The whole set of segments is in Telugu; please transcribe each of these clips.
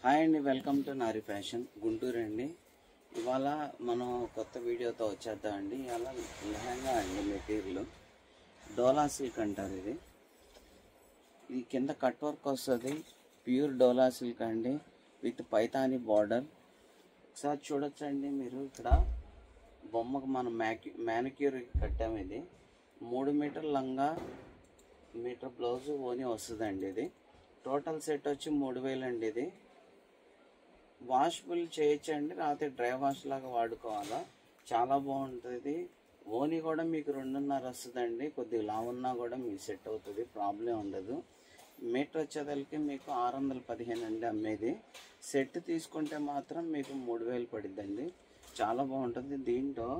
హాయ్ అండి, welcome to Nari fashion Guntur అండి. ఇవాళ మనం కొత్త వీడియోతో వచ్చేద్దామండి. ఇవాళ లెహంగా అండి. మెటీరియల్ డోలా సిల్క్ అంటారు. ఇది కింద కట్ వర్క్ వస్తుంది. ప్యూర్ డోలా సిల్క్ అండి, విత్ పైతాని బార్డర్. ఒకసారి చూడొచ్చండి మీరు. ఇక్కడ బొమ్మకు మనం మ్యానిక్యూర్ కట్టాము. ఇది 3 మీటర్ లంగా, మీటర్ బ్లౌజ్ ఓని వస్తుందండి. ఇది టోటల్ సెట్ వచ్చి 3000 అండి. ఇది వాషబుల్ చేయొచ్చండి, రాత్రి డ్రై వాష్ లాగా వాడుకోవాలా. చాలా బాగుంటుంది. ఓని కూడా మీకు 2.5 వస్తుందండి. కొద్దిగా లావున్నా కూడా మీకు సెట్ అవుతుంది, ప్రాబ్లం ఉండదు. మీటర్ వచ్చేదానికి మీకు 615 అండి అమ్మేది. సెట్ తీసుకుంటే మాత్రం మీకు 3000 పడిద్దండి. చాలా బాగుంటుంది. దీంట్లో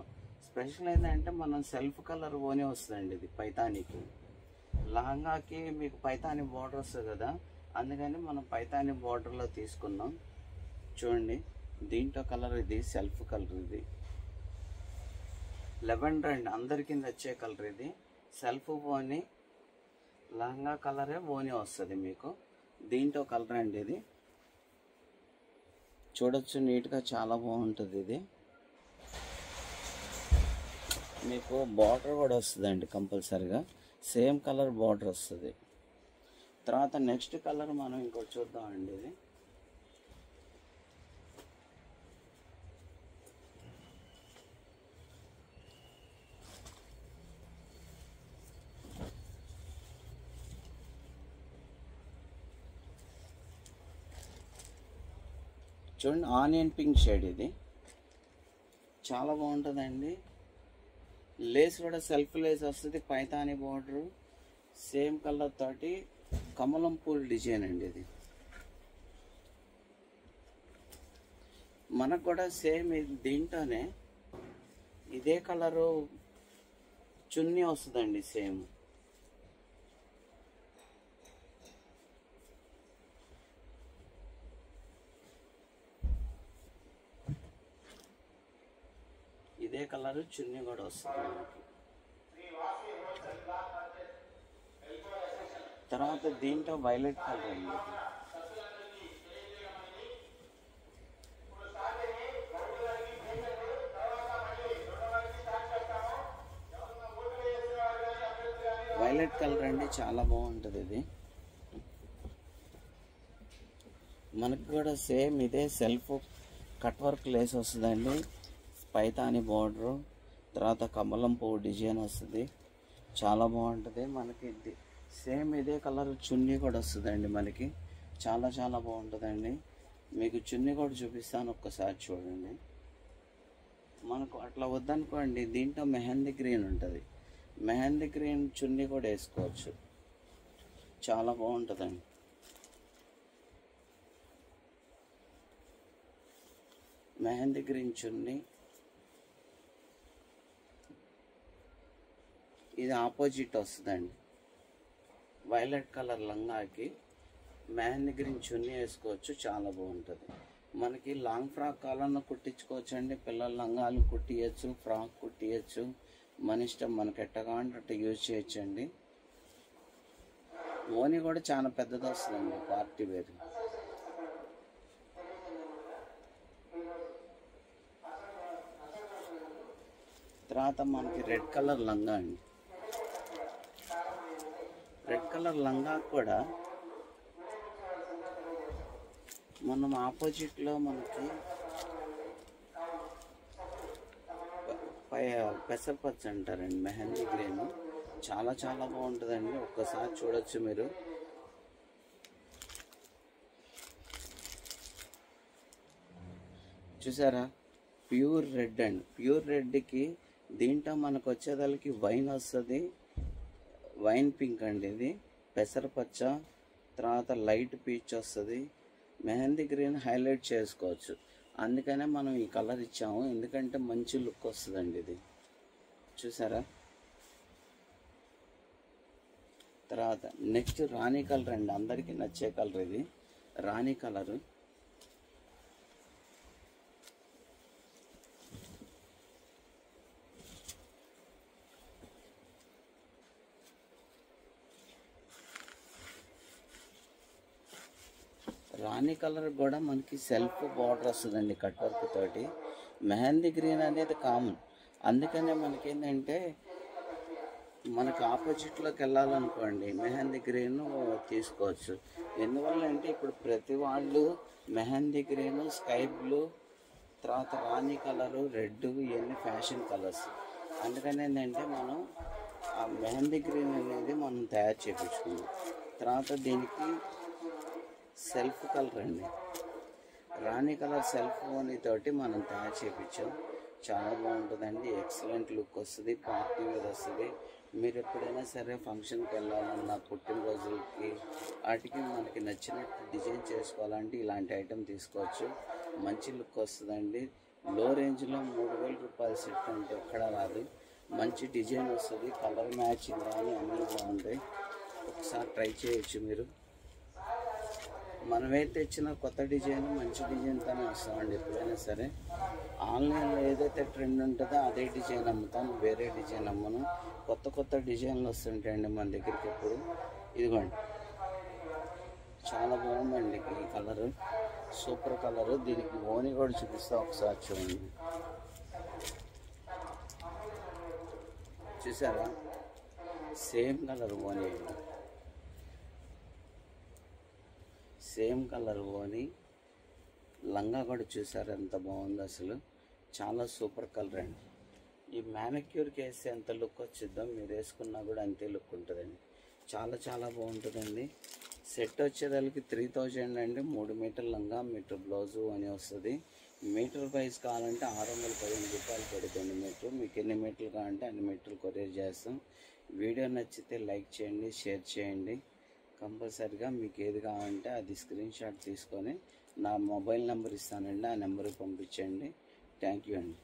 స్పెషల్ ఏంటంటే మనం సెల్ఫ్ కలర్ ఓని వస్తుందండి. ఇది పైతానికి లహంగాకి మీకు పైతాని బార్డర్ వస్తుంది కదా, అందుకని మనం పైతాని బార్డర్లో తీసుకున్నాం. చూడండి, దీంట్లో కలర్ ఇది సెల్ఫ్ కలర్. ఇది లెవెండర్ అండి, అందరికి వచ్చే కలర్. ఇది సెల్ఫ్ ఓని లహంగా కలరే ఓని వస్తుంది మీకు. దీంట్లో కలర్ అండి. ఇది చూడొచ్చు, నీట్గా చాలా బాగుంటుంది. ఇది మీకు బార్డర్ కూడా వస్తుందండి కంపల్సరిగా. సేమ్ కలర్ బార్డర్ వస్తుంది. తర్వాత నెక్స్ట్ కలర్ మనం ఇంకోటి చూద్దామండి. ఇది చూడండి, ఆనియన్ పింక్ షేడ్. ఇది చాలా బాగుంటుందండి. లేస్ కూడా సెల్ఫ్ లేస్ వస్తుంది. పైతాని బార్డరు సేమ్ కలర్ తోటి కమలం పూల్ డిజైన్ అండి. ఇది మనకు కూడా సేమ్ దీంట్లోనే ఇదే కలరు చున్నీ వస్తుందండి. సేమ్ ఇదే కలర్ చున్నీ కూడా వస్తుంది. తర్వాత దీంట్లో వైలెట్ కలర్ అండి. వైలెట్ కలర్ అండి, చాలా బాగుంటుంది. ఇది మనకు కూడా సేమ్ ఇదే సెల్ఫ్ కట్ వర్క్ లేస్ వస్తుందండి. పైతాని బార్డరు, తర్వాత కమలం పువ్వు డిజైన్ వస్తుంది. చాలా బాగుంటుంది. మనకి సేమ్ ఇదే కలర్ చున్నీ కూడా వస్తుందండి. మనకి చాలా చాలా బాగుంటుందండి. మీకు చున్నీ కూడా చూపిస్తాను, ఒక్కసారి చూడండి. మనకు అట్లా వద్దనుకోండి, దీంట్లో మెహందీ గ్రీన్ ఉంటుంది. మెహందీ గ్రీన్ చున్నీ కూడా వేసుకోవచ్చు. చాలా బాగుంటుందండి. మెహందీ గ్రీన్ చున్నీ. ఇది ఆపోజిట్ వస్తుందండి. వైలెట్ కలర్ లంగాకి మెహందీ గ్రీన్ చున్నీ వేసుకోవచ్చు. చాలా బాగుంటుంది. మనకి లాంగ్ ఫ్రాక్ కావాలన్నా కుట్టించుకోవచ్చు అండి. పిల్లల లంగాలు కుట్టియచ్చు, ఫ్రాక్ కుట్టియచ్చు. మన ఇష్టం, మనకి ఎట్టగా అంటే అట్లా యూజ్ చేయొచ్చండి. ఓని కూడా చాలా పెద్దది వస్తుందండి, పార్టీ వేర్. తర్వాత మనకి రెడ్ కలర్ లంగా అండి. రెడ్ కలర్ లంగా కూడా మనం ఆపోజిట్లో మనకి పెసరపచ్చ అంటారండి, మెహందీ గ్రీన్. చాలా చాలా బాగుంటుందండి. ఒక్కసారి చూడొచ్చు మీరు. చూసారా, ప్యూర్ రెడ్ అండి. ప్యూర్ రెడ్కి దీంట్లో మనకు వచ్చేదానికి వైన్ వస్తుంది. వైన్ పింక్ అండి. ఇది పెసరపచ్చ, తర్వాత లైట్ పీచ్ వస్తుంది. మెహందీ గ్రీన్ హైలైట్ చేసుకోవచ్చు. అందుకనే మనం ఈ కలర్ ఇచ్చాము, ఎందుకంటే మంచి లుక్ వస్తుందండి. ఇది చూసారా. తర్వాత నెక్స్ట్ రాణి కలర్ అండి, అందరికీ నచ్చే కలర్. ఇది రాణి కలరు. రాణి రాణి కలర్ కూడా మనకి సెల్ఫ్ బార్డర్ వస్తుందండి కట్ వర్క్ తోటి. మెహందీ గ్రీన్ అనేది కామన్, అందుకనే మనకేంటంటే మనకు ఆపోజిట్లోకి వెళ్ళాలనుకోండి మెహందీ గ్రీన్ తీసుకోవచ్చు. ఎందువల్ల అంటే ఇప్పుడు ప్రతి వాళ్ళు మెహందీ గ్రీన్, స్కై బ్లూ, తర్వాత రాణి కలరు, రెడ్, ఇవన్నీ ఫ్యాషన్ కలర్స్. అందుకని ఏంటంటే మనం ఆ మెహందీ గ్రీన్ అనేది మనం తయారు చేయించుకున్నాం. తర్వాత దీనికి సెల్ఫ్ కలర్ అండి, రాణి కలర్ సెల్ఫ్ ఓనీ తోటి మనం తయారు చేయించాం. చాలా బాగుంటుందండి, ఎక్సలెంట్ లుక్ వస్తుంది, పార్టీ వేర్ వస్తుంది. మీరు ఎప్పుడైనా సరే ఫంక్షన్కి వెళ్ళాలన్నా, పుట్టినరోజులకి వాటికి మనకి నచ్చినట్టు డిజైన్ చేసుకోవాలంటే ఇలాంటి ఐటెం తీసుకోవచ్చు. మంచి లుక్ వస్తుందండి. లో రేంజ్లో 3000 రూపాయల సెట్ అంటే ఎక్కడ రాదు. మంచి డిజైన్ వస్తుంది, కలర్ మ్యాచింగ్ కానీ అన్నీ బాగుంటాయి. ఒకసారి ట్రై చేయొచ్చు మీరు. మనమే తెచ్చిన కొత్త డిజైన్ మంచి డిజైన్తోనే వస్తామండి ఎప్పుడైనా సరే. ఆన్లైన్లో ఏదైతే ట్రెండ్ ఉంటుందో అదే డిజైన్ అమ్ముతాం, వేరే డిజైన్ అమ్మను. కొత్త కొత్త డిజైన్లు వస్తుంటాయండి మన దగ్గరికి ఎప్పుడు. ఇదిగోండి, చాలా బాగుందండి ఈ కలరు, సూపర్ కలరు. దీనికి ఓని కూడా చూపిస్తా, ఒకసారి చూడండి. చూసారా, సేమ్ కలర్ ఓని, సేమ్ కలర్ ఓని. లంగా కూడా చూసారు ఎంత బాగుందో, అసలు చాలా సూపర్ కలర్ అండి. ఈ మ్యానిక్యూర్కి వేస్తే ఎంత లుక్ వచ్చిద్దాం, మీరు వేసుకున్నా కూడా అంతే లుక్ ఉంటుందండి. చాలా చాలా బాగుంటుందండి. సెట్ వచ్చేదానికి 3000 అండి. 3 మీటర్ లంగా, మీటర్ బ్లౌజు అని వస్తుంది. మీటర్ ప్రైస్ కావాలంటే 615 రూపాయలు పడుతుంది మీటర్. మీకు ఎన్ని మీటర్లు కావాలంటే అన్ని మీటర్లు కొరియర్ చేస్తాం. వీడియో నచ్చితే లైక్ చేయండి, షేర్ చేయండి. కంపల్సరిగా మీకు ఏది కావాలంటే అది స్క్రీన్ షాట్ తీసుకొని నా మొబైల్ నెంబర్ ఇస్తానండి, ఆ నెంబర్కి పంపించండి. థ్యాంక్ యూ అండి.